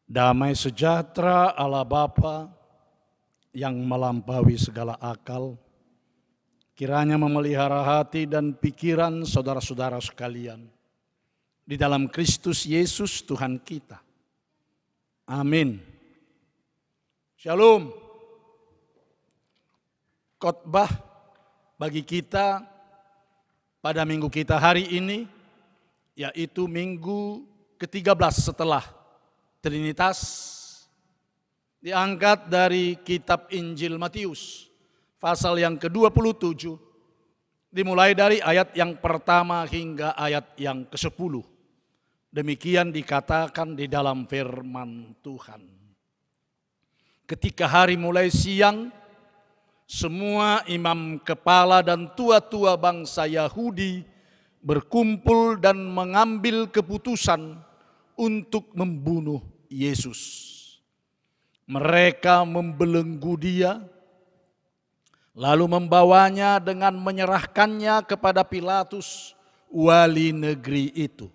Damai sejahtera Allah Bapa yang melampaui segala akal, kiranya memelihara hati dan pikiran saudara-saudara sekalian di dalam Kristus Yesus Tuhan kita. Amin. Shalom. Khotbah bagi kita pada minggu kita hari ini, yaitu minggu ke-13 setelah Trinitas, diangkat dari kitab Injil Matius, pasal yang ke-27, dimulai dari ayat yang pertama hingga ayat yang ke-10. Demikian dikatakan di dalam firman Tuhan. Ketika hari mulai siang, semua imam kepala dan tua-tua bangsa Yahudi berkumpul dan mengambil keputusan untuk membunuh Yesus. Mereka membelenggu dia, lalu membawanya dengan menyerahkannya kepada Pilatus, wali negeri itu.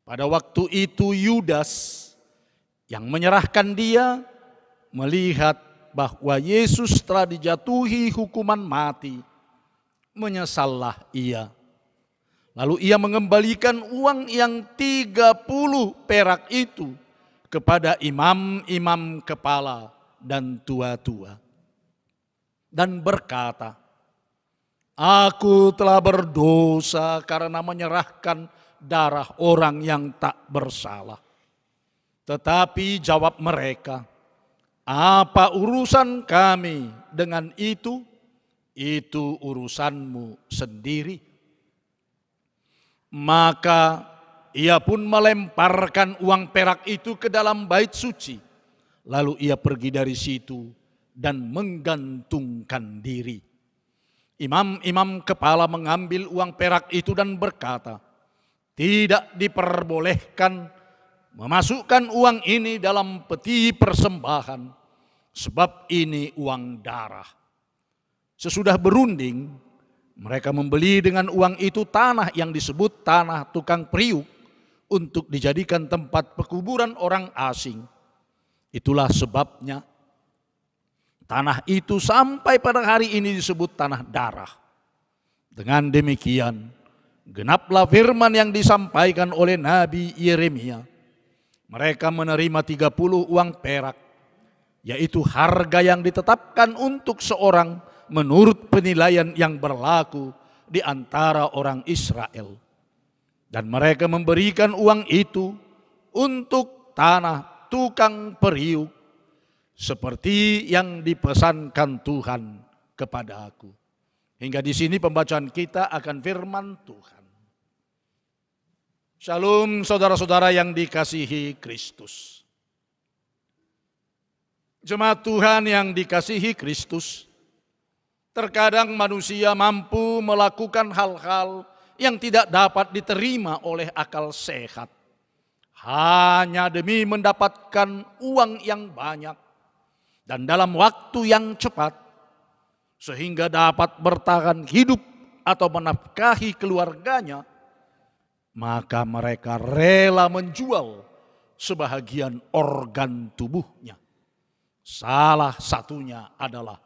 Pada waktu itu Yudas yang menyerahkan dia melihat bahwa Yesus telah dijatuhi hukuman mati, menyesallah ia. Lalu ia mengembalikan uang yang 30 perak itu kepada imam-imam kepala dan tua-tua. Dan berkata, "Aku telah berdosa karena menyerahkan darah orang yang tak bersalah." Tetapi jawab mereka, "Apa urusan kami dengan itu? Itu urusanmu sendiri." Maka ia pun melemparkan uang perak itu ke dalam bait suci. Lalu ia pergi dari situ dan menggantungkan diri. Imam-imam kepala mengambil uang perak itu dan berkata, "Tidak diperbolehkan memasukkan uang ini dalam peti persembahan, sebab ini uang darah." Sesudah berunding, mereka membeli dengan uang itu tanah yang disebut tanah tukang periuk untuk dijadikan tempat pekuburan orang asing. Itulah sebabnya tanah itu sampai pada hari ini disebut tanah darah. Dengan demikian, genaplah firman yang disampaikan oleh Nabi Yeremia. Mereka menerima 30 uang perak, yaitu harga yang ditetapkan untuk seorang menurut penilaian yang berlaku di antara orang Israel. Dan mereka memberikan uang itu untuk tanah tukang periuk, seperti yang dipesankan Tuhan kepada aku. Hingga di sini pembacaan kita akan firman Tuhan. Shalom saudara-saudara yang dikasihi Kristus. Jemaat Tuhan yang dikasihi Kristus, terkadang manusia mampu melakukan hal-hal yang tidak dapat diterima oleh akal sehat, hanya demi mendapatkan uang yang banyak dan dalam waktu yang cepat, sehingga dapat bertahan hidup atau menafkahi keluarganya. Maka mereka rela menjual sebahagian organ tubuhnya. Salah satunya adalah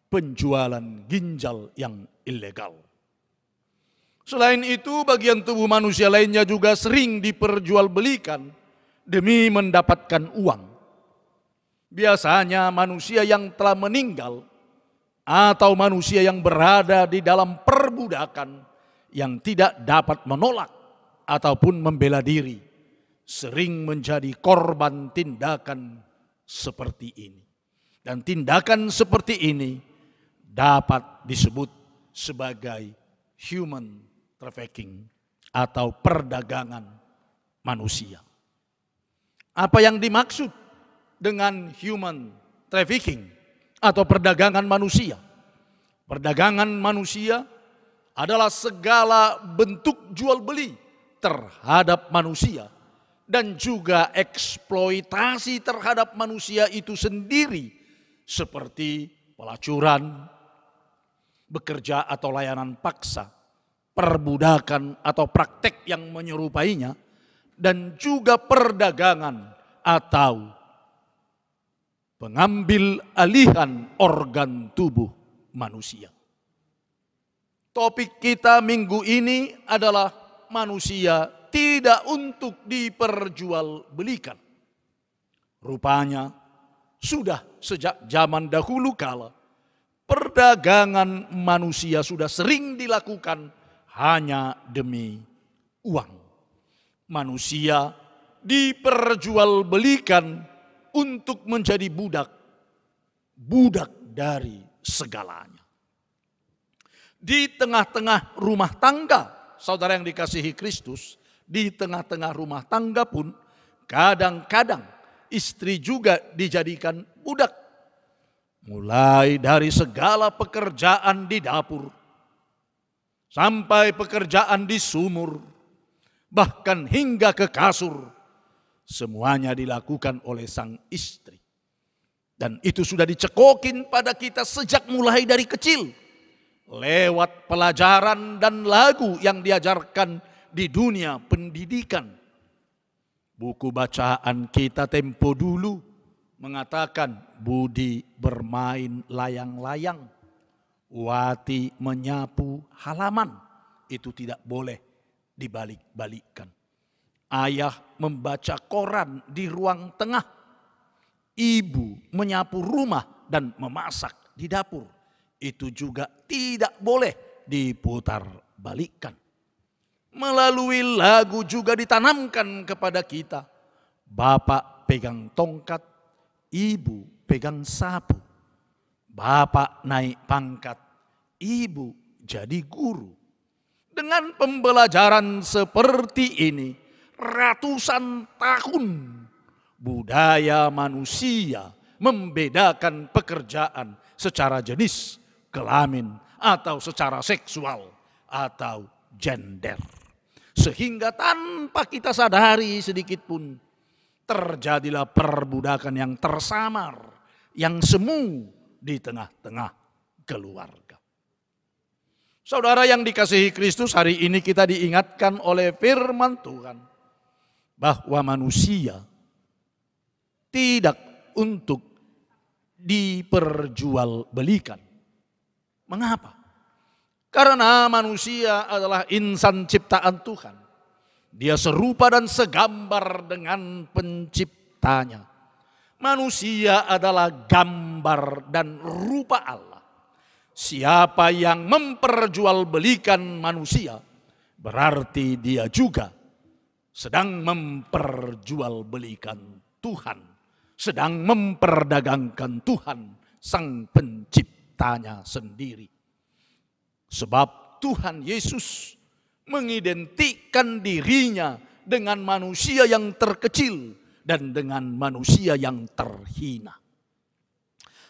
penjualan ginjal yang ilegal. Selain itu, bagian tubuh manusia lainnya juga sering diperjualbelikan demi mendapatkan uang. Biasanya manusia yang telah meninggal atau manusia yang berada di dalam perbudakan yang tidak dapat menolak ataupun membela diri sering menjadi korban tindakan seperti ini. Dan tindakan seperti ini dapat disebut sebagai human trafficking atau perdagangan manusia. Apa yang dimaksud dengan human trafficking atau perdagangan manusia? Perdagangan manusia adalah segala bentuk jual beli terhadap manusia dan juga eksploitasi terhadap manusia itu sendiri, seperti pelacuran, bekerja atau layanan paksa, perbudakan atau praktek yang menyerupainya, dan juga perdagangan atau pengambil alihan organ tubuh manusia. Topik kita minggu ini adalah manusia tidak untuk diperjualbelikan. Rupanya sudah sejak zaman dahulu kala perdagangan manusia sudah sering dilakukan hanya demi uang. Manusia diperjualbelikan untuk menjadi budak dari segalanya. Di tengah-tengah rumah tangga, saudara yang dikasihi Kristus, di tengah-tengah rumah tangga pun kadang-kadang istri juga dijadikan budak. Mulai dari segala pekerjaan di dapur, sampai pekerjaan di sumur, bahkan hingga ke kasur, semuanya dilakukan oleh sang istri. Dan itu sudah dicekokin pada kita sejak mulai dari kecil, lewat pelajaran dan lagu yang diajarkan di dunia pendidikan. Buku bacaan kita tempo dulu mengatakan budi bermain layang-layang, wati menyapu halaman. Itu tidak boleh dibalik-balikkan. Ayah membaca koran di ruang tengah, ibu menyapu rumah dan memasak di dapur. Itu juga tidak boleh diputar balikkan. Melalui lagu juga ditanamkan kepada kita, bapak pegang tongkat, ibu pegang sapu. Bapak naik pangkat, ibu jadi guru. Dengan pembelajaran seperti ini, ratusan tahun budaya manusia membedakan pekerjaan secara jenis, kelamin, atau secara seksual, atau gender. Sehingga tanpa kita sadari sedikit pun, terjadilah perbudakan yang tersamar, yang semu di tengah-tengah keluarga. Saudara yang dikasihi Kristus, hari ini kita diingatkan oleh firman Tuhan bahwa manusia tidak untuk diperjualbelikan. Mengapa? Karena manusia adalah insan ciptaan Tuhan. Dia serupa dan segambar dengan penciptanya. Manusia adalah gambar dan rupa Allah. Siapa yang memperjualbelikan manusia, berarti dia juga sedang memperjualbelikan Tuhan. Sedang memperdagangkan Tuhan, sang penciptanya sendiri. Sebab Tuhan Yesus mengidentikan dirinya dengan manusia yang terkecil dan dengan manusia yang terhina.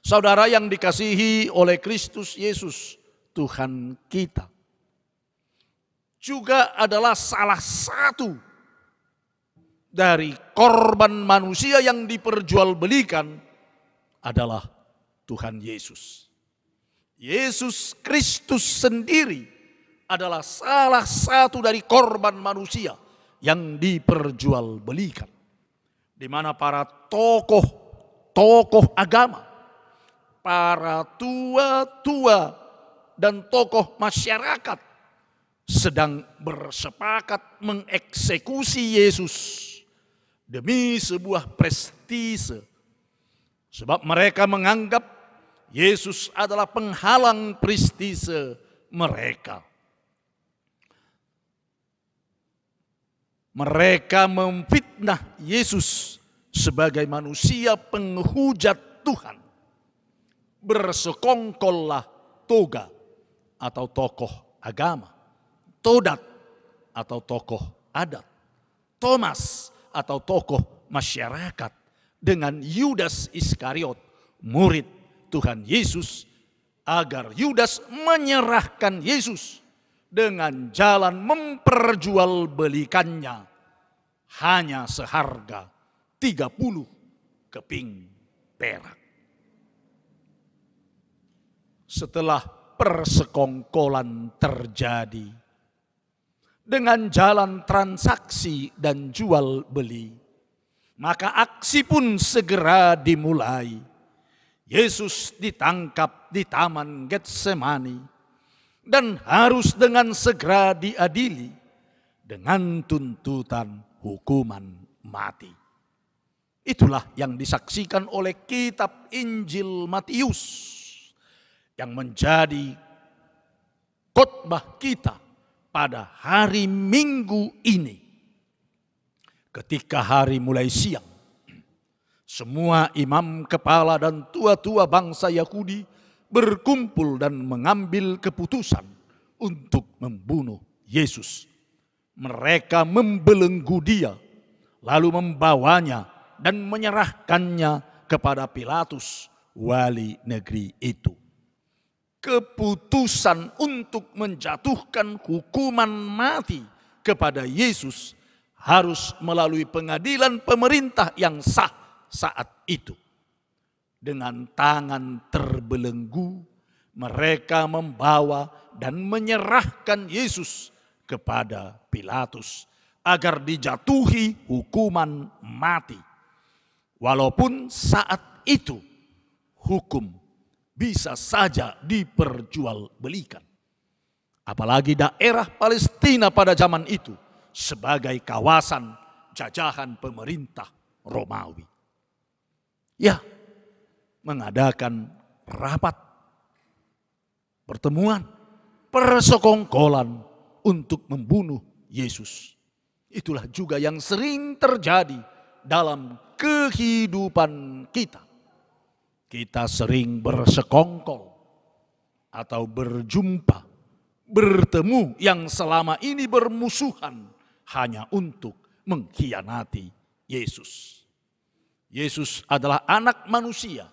Saudara yang dikasihi oleh Kristus Yesus, Tuhan kita, juga adalah salah satu dari korban manusia yang diperjualbelikan adalah Tuhan Yesus. Yesus Kristus sendiri adalah salah satu dari korban manusia yang diperjualbelikan. Di mana para tokoh agama, para tua-tua dan tokoh masyarakat sedang bersepakat mengeksekusi Yesus demi sebuah prestise. Sebab mereka menganggap Yesus adalah penghalang prestise mereka. Mereka memfitnah Yesus sebagai manusia penghujat Tuhan. Bersekongkollah toga atau tokoh agama, Todat atau tokoh adat, Thomas atau tokoh masyarakat, dengan Yudas Iskariot, murid Tuhan Yesus, agar Yudas menyerahkan Yesus dengan jalan memperjualbelikannya hanya seharga 30 keping perak. Setelah persekongkolan terjadi dengan jalan transaksi dan jual beli, Maka aksi pun segera dimulai. Yesus ditangkap di Taman Getsemani dan harus dengan segera diadili dengan tuntutan hukuman mati. Itulah yang disaksikan oleh kitab Injil Matius yang menjadi khotbah kita pada hari Minggu ini. Ketika hari mulai siang, semua imam kepala dan tua-tua bangsa Yahudi berkumpul dan mengambil keputusan untuk membunuh Yesus. Mereka membelenggu dia, lalu membawanya dan menyerahkannya kepada Pilatus, wali negeri itu. Keputusan untuk menjatuhkan hukuman mati kepada Yesus harus melalui pengadilan pemerintah yang sah saat itu. Dengan tangan terbelenggu, mereka membawa dan menyerahkan Yesus kepada Pilatus agar dijatuhi hukuman mati. Walaupun saat itu hukum bisa saja diperjualbelikan. Apalagi daerah Palestina pada zaman itu sebagai kawasan jajahan pemerintah Romawi. Ya, mengadakan rapat, pertemuan, persekongkolan untuk membunuh Yesus. Itulah juga yang sering terjadi dalam kehidupan kita. Kita sering bersekongkol atau berjumpa, bertemu yang selama ini bermusuhan hanya untuk mengkhianati Yesus. Yesus adalah anak manusia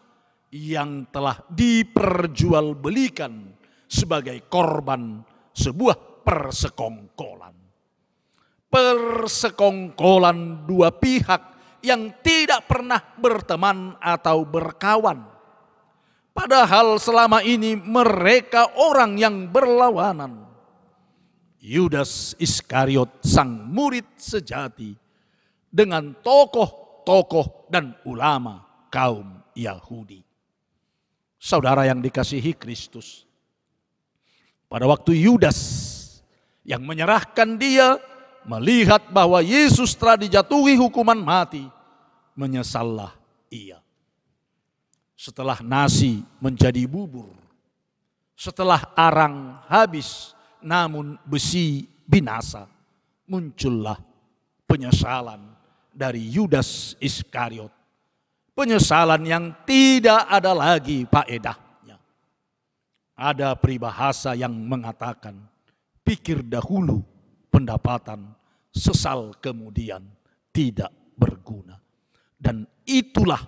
yang telah diperjualbelikan sebagai korban sebuah persekongkolan. Persekongkolan dua pihak yang tidak pernah berteman atau berkawan. Padahal selama ini mereka orang yang berlawanan. Yudas Iskariot sang murid sejati dengan tokoh-tokoh dan ulama kaum Yahudi. Saudara yang dikasihi Kristus, pada waktu Yudas yang menyerahkan dia melihat bahwa Yesus telah dijatuhi hukuman mati, menyesallah ia. Setelah nasi menjadi bubur, setelah arang habis namun besi binasa, muncullah penyesalan dari Yudas Iskariot. Penyesalan yang tidak ada lagi faedahnya. Ada peribahasa yang mengatakan, pikir dahulu pendapatan, sesal kemudian tidak berguna. Dan itulah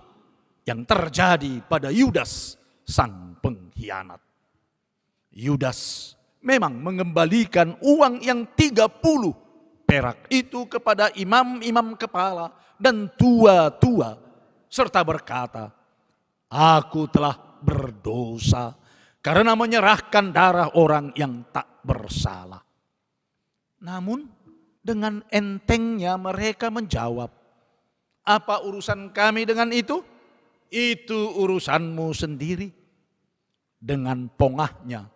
yang terjadi pada Yudas sang pengkhianat. Yudas memang mengembalikan uang yang 30 perak itu kepada imam-imam kepala dan tua-tua, serta berkata, aku telah berdosa karena menyerahkan darah orang yang tak bersalah. Namun dengan entengnya mereka menjawab, apa urusan kami dengan itu? Itu urusanmu sendiri. Dengan pongahnya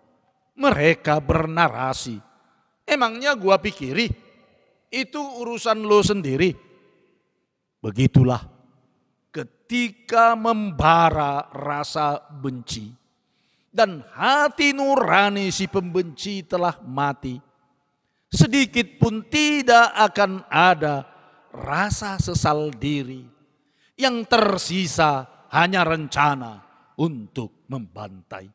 mereka bernarasi, emangnya gua pikiri itu urusan lo sendiri. Begitulah ketika membara rasa benci dan hati nurani si pembenci telah mati, sedikit pun tidak akan ada rasa sesal diri. Yang tersisa hanya rencana untuk membantai.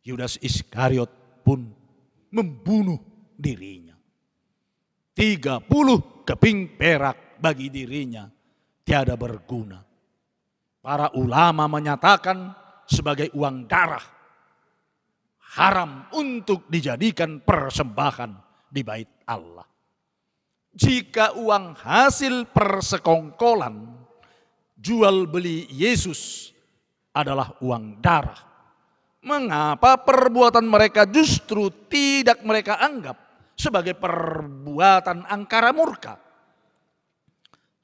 Yudas Iskariot pun membunuh dirinya. 30 keping perak bagi dirinya tiada berguna. Para ulama menyatakan sebagai uang darah, haram untuk dijadikan persembahan di bait Allah. Jika uang hasil persekongkolan jual beli Yesus adalah uang darah, mengapa perbuatan mereka justru tidak mereka anggap sebagai perbuatan angkara murka?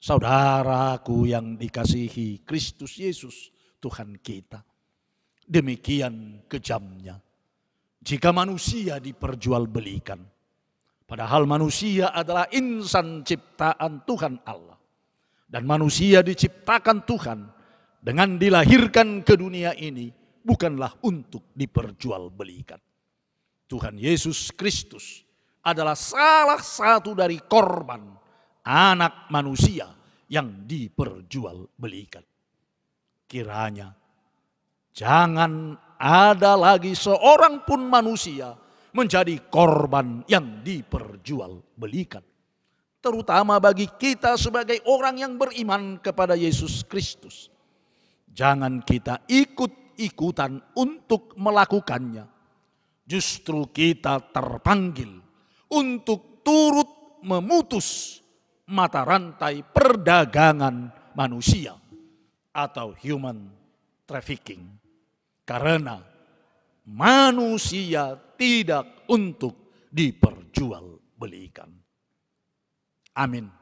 Saudaraku yang dikasihi Kristus Yesus Tuhan kita, demikian kejamnya jika manusia diperjualbelikan. Padahal manusia adalah insan ciptaan Tuhan Allah. Dan manusia diciptakan Tuhan dengan dilahirkan ke dunia ini bukanlah untuk diperjualbelikan. Tuhan Yesus Kristus adalah salah satu dari korban anak manusia yang diperjualbelikan. Kiranya jangan ada lagi seorang pun manusia menjadi korban yang diperjualbelikan. Terutama bagi kita sebagai orang yang beriman kepada Yesus Kristus. Jangan kita ikut-ikutan untuk melakukannya. Justru kita terpanggil untuk turut memutus mata rantai perdagangan manusia atau human trafficking. Karena manusia tidak untuk diperjualbelikan. Amin.